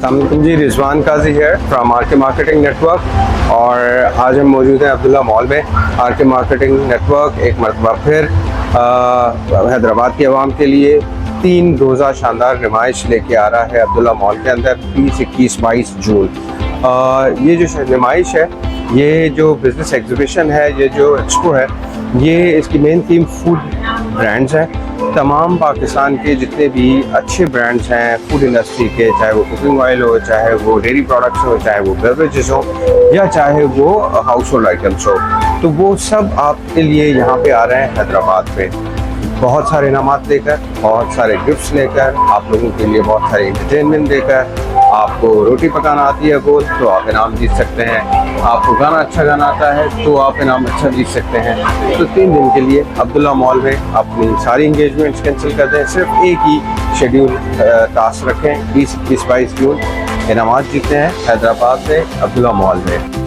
अस्सलामुअलैकुम जी, रिजवान काजी है from are के मार्केटिंग नेटवर्क। और आज हम मौजूद हैं अब्दुल्ला मॉल में। आर के मार्केटिंग नेटवर्क एक मरतबा फिर हैदराबाद की आवाम के लिए 3 रोज़ा शानदार नुमाइश लेके आ रहा है अब्दुल्ला मॉल के अंदर 30, 21, 22 जून। ये जो नुमाइश है, ये जो बिज़नेस एग्जीबिशन है, ये जो एक्सपो है, ये इसकी मेन थीम फूड ब्रांड्स हैं। तमाम पाकिस्तान के जितने भी अच्छे ब्रांड्स हैं फूड इंडस्ट्री के, चाहे वो कुकिंग ऑयल हो, चाहे वो डेयरी प्रोडक्ट्स हो, चाहे वो बेवरेजेस हो, या चाहे वो हाउस होल्ड आइटम्स हो, तो वो सब आपके लिए यहाँ पे आ रहे हैं हैदराबाद पे। बहुत सारे इनामात लेकर, बहुत सारे गिफ्ट्स लेकर, आप लोगों के लिए बहुत सारे एंटरटेनमेंट देकर। आपको रोटी पकाना आती है गोल, तो आप इनाम जीत सकते हैं। आपको गाना अच्छा गाना आता है तो आप इनाम अच्छा जीत सकते हैं। तो 3 दिन के लिए अब्दुल्ला मॉल में अपनी सारी इंगेजमेंट्स कैंसिल कर दें, सिर्फ एक ही शेड्यूल टास्क रखें, 20, 21, 22 जून इनामात जीतते हैं हैदराबाद में अब्दुल्ला मॉल में।